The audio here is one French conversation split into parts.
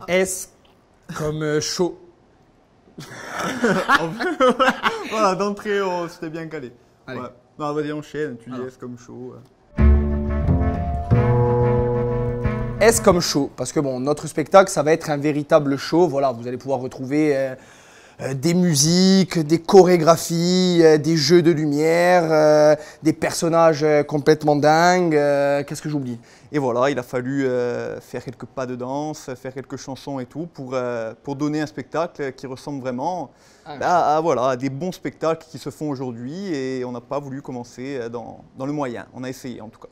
S comme chaud. Voilà, d'entrée, on s'était bien calé. Allez. Ouais. Non, vas-y, enchaîne, tu dis S comme chaud. S comme show, parce que bon, notre spectacle, ça va être un véritable show. Voilà, vous allez pouvoir retrouver des musiques, des chorégraphies, des jeux de lumière, des personnages complètement dingues. Qu'est-ce que j'oublie? Et voilà, il a fallu faire quelques pas de danse, faire quelques chansons et tout pour donner un spectacle qui ressemble vraiment à des bons spectacles qui se font aujourd'hui, et on n'a pas voulu commencer dans le moyen. On a essayé en tout cas.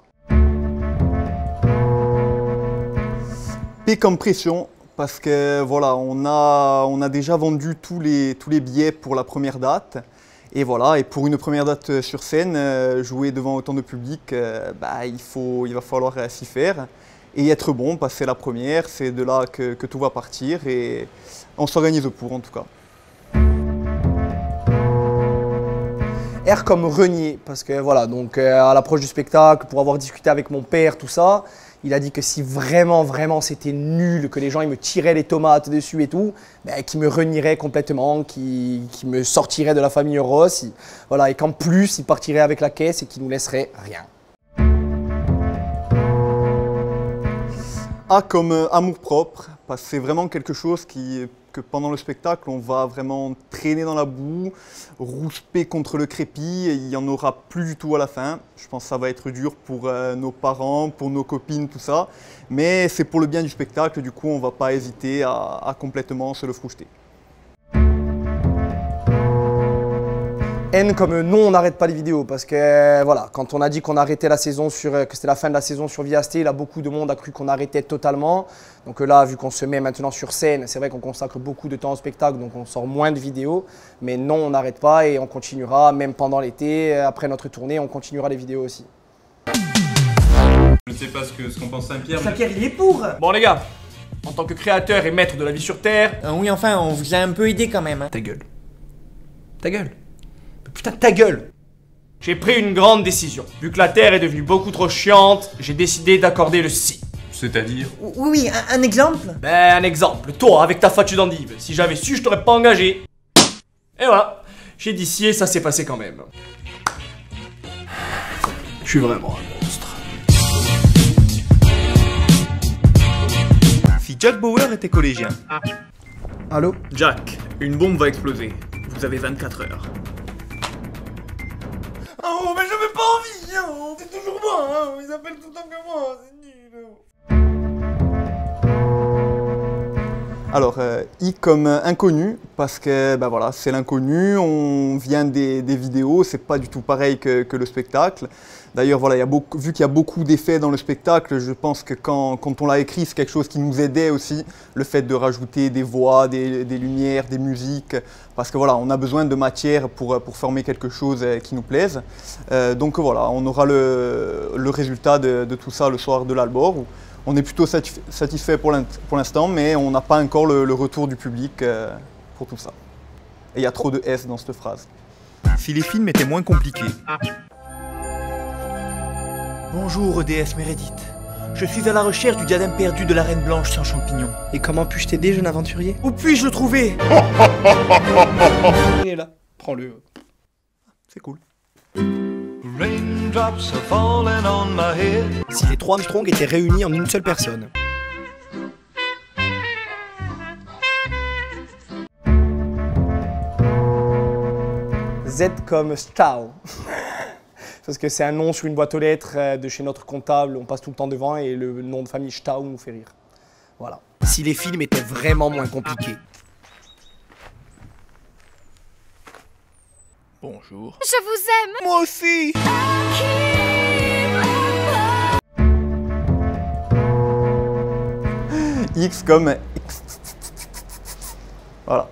P comme pression, parce que voilà, on a déjà vendu tous les billets pour la première date. Et voilà, et pour une première date sur scène, jouer devant autant de public, il va falloir s'y faire et être bon, parce que c'est la première, c'est de là que tout va partir, et on s'organise pour en tout cas. R comme renier, parce que voilà, donc à l'approche du spectacle, pour avoir discuté avec mon père, tout ça, il a dit que si vraiment c'était nul, que les gens ils me tiraient les tomates dessus et tout, qu'ils me renieraient complètement, qu'ils me sortiraient de la famille Ross, voilà, et qu'en plus ils partiraient avec la caisse et qu'ils nous laisseraient rien. A comme amour-propre, parce que c'est vraiment quelque chose que pendant le spectacle, on va vraiment traîner dans la boue, rouspéter contre le crépi, et il n'y en aura plus du tout à la fin. Je pense que ça va être dur pour nos parents, pour nos copines, tout ça. Mais c'est pour le bien du spectacle, du coup on ne va pas hésiter à complètement se le frougeter. N comme non, on n'arrête pas les vidéos, parce que voilà, quand on a dit qu'on arrêtait la saison que c'était la fin de la saison sur Viasté, là beaucoup de monde a cru qu'on arrêtait totalement. Donc là, vu qu'on se met maintenant sur scène, c'est vrai qu'on consacre beaucoup de temps au spectacle, donc on sort moins de vidéos. Mais non, on n'arrête pas et on continuera, même pendant l'été, après notre tournée, on continuera les vidéos aussi. Je ne sais pas ce qu'en pense Saint-Pierre. Saint-Pierre, il est pour. Bon les gars, en tant que créateur et maître de la vie sur Terre... Oui, enfin, on vous a un peu aidé quand même. Hein. Ta gueule. Ta gueule. Putain, ta gueule! J'ai pris une grande décision. Vu que la Terre est devenue beaucoup trop chiante, j'ai décidé d'accorder le si. C'est-à-dire? Oui, un exemple? Ben, un exemple. Toi, avec ta fatue d'endive. Si j'avais su, je t'aurais pas engagé. Et voilà. J'ai dit si et ça s'est passé quand même. Je suis vraiment un monstre. Si Jack Bauer était collégien. Allô? Jack, une bombe va exploser. Vous avez 24 heures. Oh, mais je veux pas envie, hein. C'est toujours moi, hein. Ils appellent tout le temps que moi, c'est nul. Alors, I comme inconnu, parce que voilà, c'est l'inconnu, on vient des vidéos, c'est pas du tout pareil que le spectacle. D'ailleurs, voilà, vu qu'il y a beaucoup d'effets dans le spectacle, je pense que quand on l'a écrit, c'est quelque chose qui nous aidait aussi, le fait de rajouter des voix, des lumières, des musiques, parce que voilà, on a besoin de matière pour former quelque chose qui nous plaise. Donc voilà, on aura le résultat de tout ça le soir de l'Albor. On est plutôt satisfait pour l'instant, mais on n'a pas encore le retour du public pour tout ça. Et il y a trop de S dans cette phrase. Si les films étaient moins compliqués. Bonjour déesse Meredith. Je suis à la recherche du diadème perdu de la Reine Blanche sans champignons. Et comment puis-je t'aider, jeune aventurier? Où puis-je le trouver? Il est là, prends-le. C'est cool. Si les trois Armstrong étaient réunis en une seule personne. Z comme Stau. Parce que c'est un nom sur une boîte aux lettres de chez notre comptable, on passe tout le temps devant et le nom de famille Stau nous fait rire. Voilà. Si les films étaient vraiment moins compliqués. Bonjour. Je vous aime. Moi aussi. X comme X. Voilà.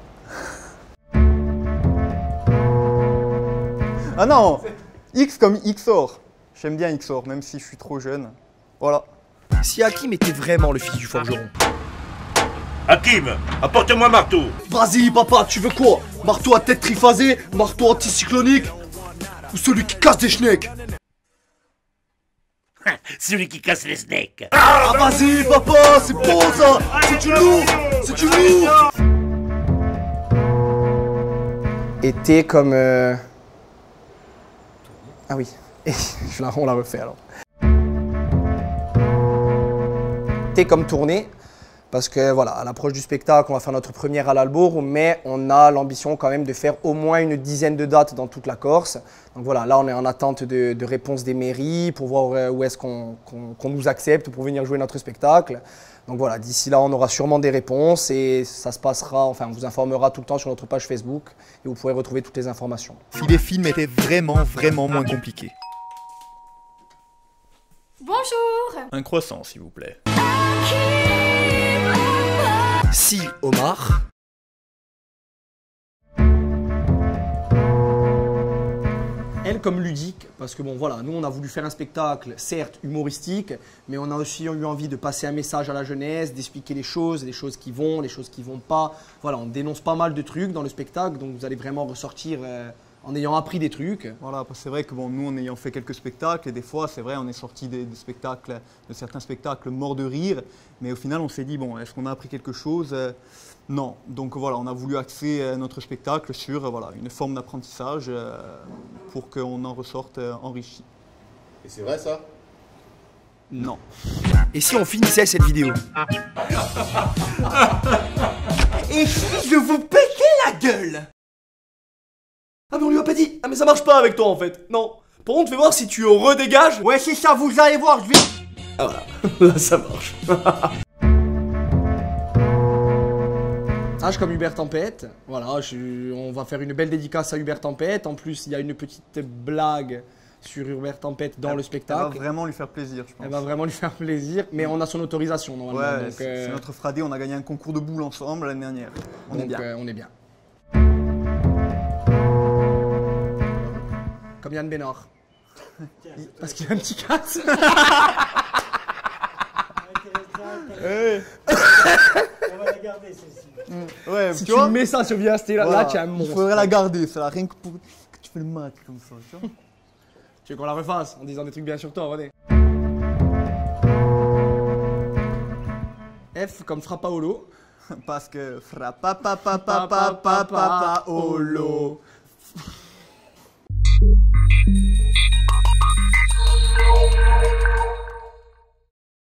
Ah non, X comme XOR. J'aime bien XOR, même si je suis trop jeune. Voilà. Si Hakim était vraiment le fils du forgeron. Hakim, apporte-moi marteau. Vas-y papa, tu veux quoi? Marteau à tête triphasée, marteau anticyclonique ou celui qui casse des schnecks? celui qui casse les snakes. Ah vas-y papa, c'est bon ça. C'est du lourd. C'est du lourd. Et T comme... Ah oui, on la refait alors. T comme tournée, parce que voilà, à l'approche du spectacle, on va faire notre première à l'Albourg, mais on a l'ambition quand même de faire au moins une dizaine de dates dans toute la Corse. Donc voilà, là on est en attente de réponse des mairies pour voir où est-ce qu'on nous accepte pour venir jouer notre spectacle. Donc voilà, d'ici là on aura sûrement des réponses et ça se passera, enfin on vous informera tout le temps sur notre page Facebook et vous pourrez retrouver toutes les informations. Si les films étaient vraiment moins compliqués. Bonjour. Un croissant s'il vous plaît. Si Omar. Elle comme ludique, parce que bon voilà, nous on a voulu faire un spectacle certes humoristique, mais on a aussi eu envie de passer un message à la jeunesse, d'expliquer les choses qui vont, les choses qui vont pas. Voilà, on dénonce pas mal de trucs dans le spectacle, donc vous allez vraiment ressortir en ayant appris des trucs. Voilà, parce que c'est vrai que bon, nous, en ayant fait quelques spectacles, et des fois, c'est vrai, on est sorti de certains spectacles morts de rire, mais au final, on s'est dit, bon, est-ce qu'on a appris quelque chose? Non. Donc voilà, on a voulu axer notre spectacle sur voilà, une forme d'apprentissage pour qu'on en ressorte enrichi. Et c'est vrai ça? Non. Et si on finissait cette vidéo? Et si je vous pétais la gueule? Ah mais on lui a pas dit. Ah mais ça marche pas avec toi en fait. Non. Par contre, fais voir si tu redégages. Ouais c'est ça, vous allez voir, je vais... Ah voilà. Là ça marche. H comme Hubert Tempête. Voilà, on va faire une belle dédicace à Hubert Tempête. En plus, il y a une petite blague sur Hubert Tempête dans le spectacle. Elle va vraiment lui faire plaisir, je pense. Elle va vraiment lui faire plaisir, mais on a son autorisation normalement. Ouais, c'est notre Fradé, on a gagné un concours de boules ensemble l'année dernière. On est bien. On est bien. Comme Yann Bénard. Parce qu'il a un petit casse. On va la garder celle-ci. Ouais, Si tu tu vois, mets ça sur VST, là tu as un il monstre. faudrait la garder, ça, rien que pour que tu fais le match comme ça, tu vois. Tu veux qu'on la refasse en disant des trucs bien sur toi, René? F comme Frappaolo. Parce que Frappa Olo.